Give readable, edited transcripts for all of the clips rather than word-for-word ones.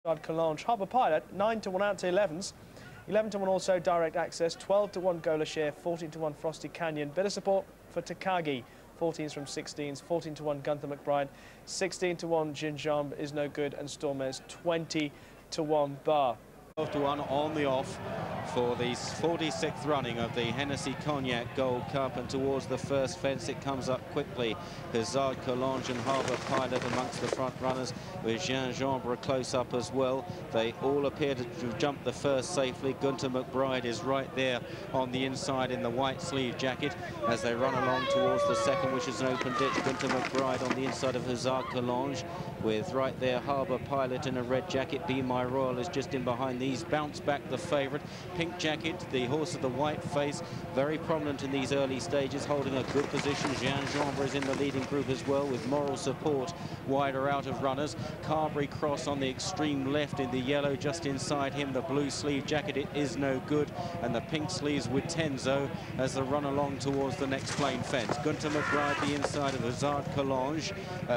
Calange. Harbour Pilot, 9-1 out to 11s. 11-1 also Direct Access, 12-1 Gola Share, 14-1 Frosty Canyon. Bit of support for Takagi, 14s from 16s, 14-1 Gunther McBride, 16-1 Gingembre is no good, and Stormez 20-1 Bar. 12-1 on the off for the 46th running of the Hennessy Cognac Gold Cup, and towards the first fence it comes up quickly. Hazard, Calange and Harbour Pilot amongst the front runners, with Gingembre close up as well. They all appear to jump the first safely. Gunther McBride is right there on the inside in the white sleeve jacket as they run along towards the second, which is an open ditch. Gunther McBride on the inside of Hazard, Calange, with right there Harbour Pilot in a red jacket. Be My Royal is just in behind these. Bounce Back, the favourite. Pink jacket, the horse of the white face, very prominent in these early stages, holding a good position. Gingembre is in the leading group as well, with Moral Support wider out of runners. Carberry Cross on the extreme left in the yellow, just inside him the blue sleeve jacket, It Is No Good, and the pink sleeves with Tenzo as they run along towards the next plain fence. Gunther McBride the inside of Hazard, Calange.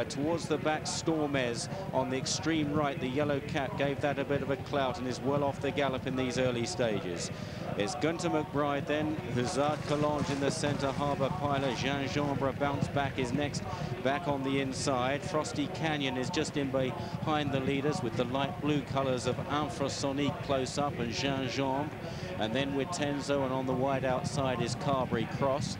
Towards the back, Stormez on the extreme right. The yellow cap gave that a bit of a clout and is well off the gallop in these early stages. It's Gunther McBride, then Hazard, Calange in the centre, Harbour Pilot. Gingembre Bounce Back is next, back on the inside. Frosty Canyon is just in behind the leaders with the light blue colours of Infrasonique close up, and Gingembre, and then with Tenzo, and on the wide outside is Carberry Cross.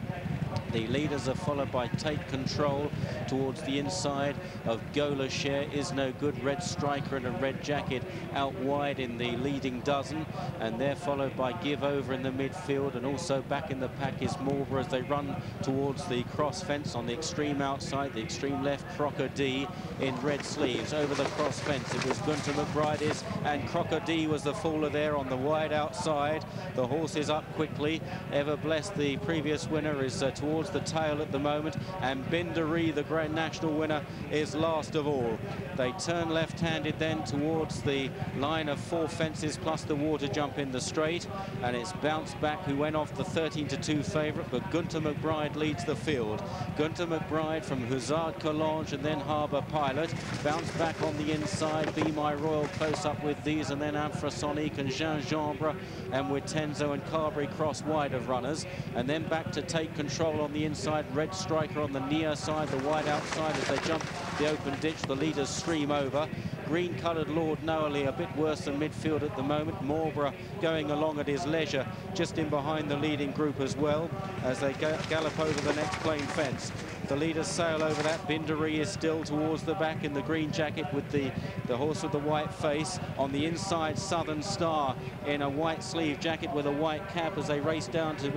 The leaders are followed by Take Control towards the inside of Gola Share, Is No Good, Red Striker in a red jacket out wide in the leading dozen, and they're followed by Give Over in the midfield, and also back in the pack is Marlborough as they run towards the cross fence on the extreme outside, the extreme left, Crocodile in red sleeves. Over the cross fence it was Gunther McBride and Crocodile was the faller there on the wide outside. The horse is up quickly. Ever Blessed, the previous winner, is towards the tail at the moment, and Bindari, the Grand National winner, is last of all. They turn left-handed then towards the line of 4 fences plus the water jump in the straight, and it's Bounce Back who went off the 13-2 favourite, but Gunther McBride leads the field. Gunther McBride from Hazard, Calange and then Harbour Pilot. Bounce Back on the inside, Be My Royal close up with these, and then Infrasonique and Gingembre, and with Tenzo and Carberry Cross wide of runners, and then back to Take Control on the inside. Red Striker on the near side, the wide outside as they jump the open ditch. The leaders stream over. Green coloured Lord Noailly a bit worse than midfield at the moment. Marlborough going along at his leisure, just in behind the leading group as well as they gallop over the next plain fence. The leaders sail over that. Bindari is still towards the back in the green jacket with the horse with the white face. On the inside, Southern Star in a white sleeve jacket with a white cap as they race down to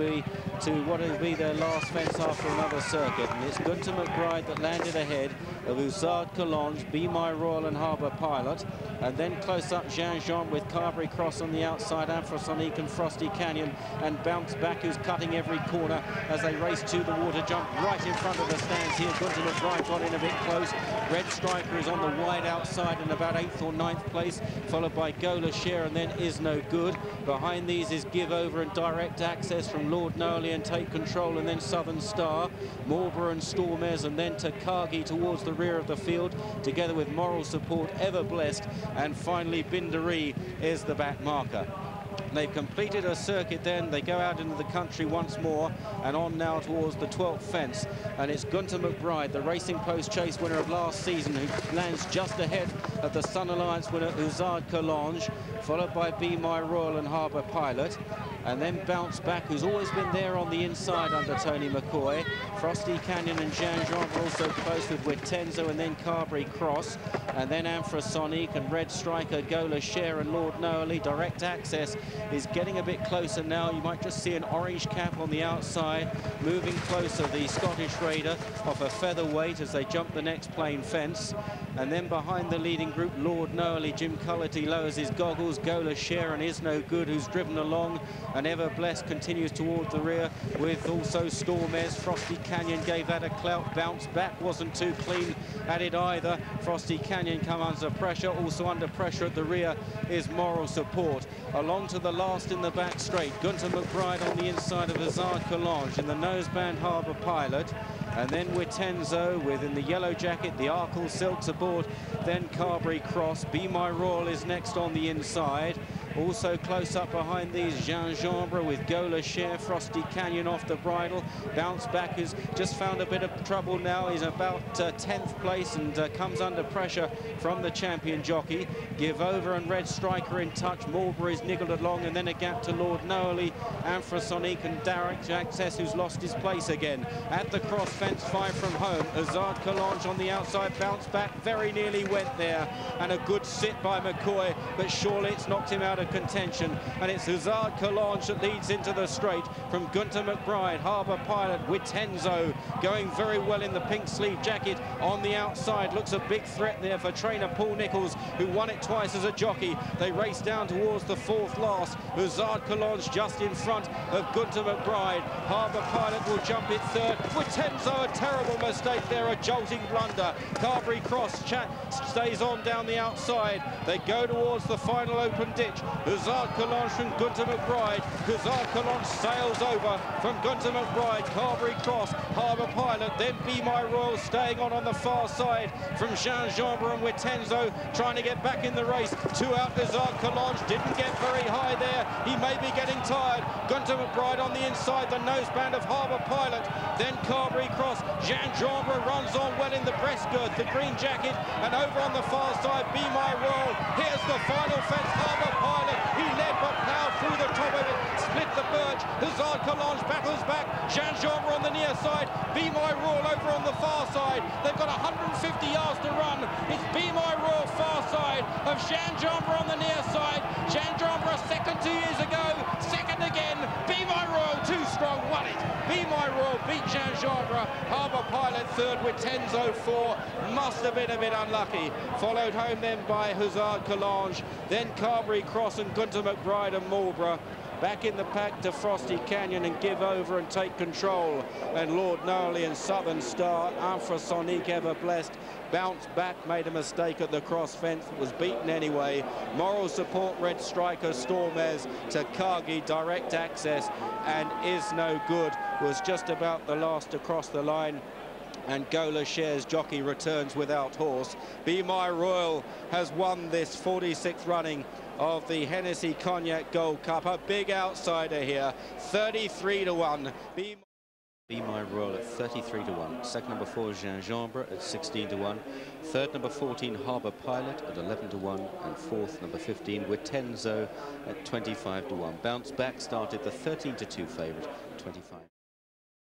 what will be their last fence after another circuit. And it's Gunther McBride that landed ahead of Hazard, Calange, Be My Royal and Harbour Pilot. And then close up Gingembre with Carberry Cross on the outside, Infrasonique and Frosty Canyon, and Bounce Back who's cutting every corner as they race to the water jump right in front of the stands here. Gunther McBride got in a bit close. Red Striker is on the wide outside in about 8th or 9th place, followed by Gola Share and then Is No Good. Behind these is Give Over and Direct Access from Lord Noailly and Take Control, and then Southern Star, Marlborough and Stormez, and then Takagi towards the rear of the field, together with Moral Support, Ever Blessed, and finally Bindari is the back marker. They've completed a circuit then. They go out into the country once more and on now towards the 12th fence. And it's Gunther McBride, the Racing Post Chase winner of last season, who lands just ahead of the Sun Alliance winner Hazard, Calange, followed by Be My Royal and Harbour Pilot. And then Bounce Back, who's always been there on the inside under Tony McCoy. Frosty Canyon and Gingembre also close with Tenzo and then Carberry Cross. And then Infrasonique and Red Striker, Gola Share and Lord Noailly. Direct Access is getting a bit closer now. You might just see an orange cap on the outside. Moving closer, the Scottish Raider off a featherweight as they jump the next plain fence. And then behind the leading group, Lord Noailly, Jim Cullity lowers his goggles. Gola Share and Is No Good, who's driven along. And Ever Blessed continues towards the rear with also Stormez. Frosty Canyon gave that a clout. Bounce Back wasn't too clean at it either. Frosty Canyon come under pressure. Also under pressure at the rear is Moral Support. Along to the last in the back straight, Gunther McBride on the inside of Hazard, Calange. In the noseband, Harbour Pilot. And then Witenzo within the yellow jacket, the Arkle Silks aboard. Then Carberry Cross. Be My Royal is next on the inside. Also close up behind these, Gingembre with Gola Share, Frosty Canyon off the bridle. Bounce Back, who's just found a bit of trouble now. He's about 10th place and comes under pressure from the champion jockey. Give Over and Red Striker in touch. Mulberry's niggled along, and then a gap to Lord Noailly, Infrasonic and Direct Access, who's lost his place again. At the cross fence, 5 from home. Hazard Calange on the outside. Bounce Back very nearly went there, and a good sit by McCoy, but surely it's knocked him out of contention, and it's Hazard Calange that leads into the straight from Gunter McBride. Harbour Pilot, Witenzo going very well in the pink sleeve jacket on the outside. Looks a big threat there for trainer Paul Nicholls, who won it twice as a jockey. They race down towards the 4th last. Hazard Calange just in front of Gunter McBride. Harbour Pilot will jump it 3rd. Witenzo, a terrible mistake there, a jolting blunder. Carberry Cross stays on down the outside. They go towards the final open ditch. Hazard Calange from Gunter McBride. Hazard Calange sails over from Gunter McBride. Carberry Cross, Harbour Pilot, then Be My Royal staying on the far side from Gingembre and Witenzo trying to get back in the race. 2 out, Hazard Calange didn't get very high there. He may be getting tired. Gunter McBride on the inside, the noseband of Harbour Pilot. Then Carberry Cross. Gingembre runs on well in the breast girth, the green jacket, and over on the far side, Be My Royal. Here's the final fence, Harbour Pilot. He led but now through the top of it, split the birch. Hazard Calange battles back. Gingembre on the near side. Be My Royal over on the far side. They've got 150 yards to run. It's Be My Royal far side of Gingembre on the near side. Gingembre second 2 years ago. Second again. Be My Royal, too strong, won it. Be My Royal beat Gingembre. Harbour Pilot 3rd with Witenzo 4. Must have been a bit unlucky. Followed home then by Hazard Calange. Then Carberry Cross and Gunter McBride and Marlborough. Back in the pack to Frosty Canyon and Give Over and Take Control. And Lord Noailly and Southern Star, Infrasonic, Ever Blessed. Bounce Back, made a mistake at the cross fence, was beaten anyway. Moral Support, Red Striker, Stormez, Takagi, Direct Access, and Is No Good was just about the last to cross the line. And Gola Shares jockey returns without horse. Be My Royal has won this 46th running of the Hennessy Cognac Gold Cup. A big outsider here, 33 to 1. Be My Royal at 33 to 1. Second number 4 Gingembre at 16 to 1. Third number 14 Harbour Pilot at 11 to 1. And fourth number 15 Witenzo at 25 to 1. Bounce Back started the 13 to 2 favourite, 25.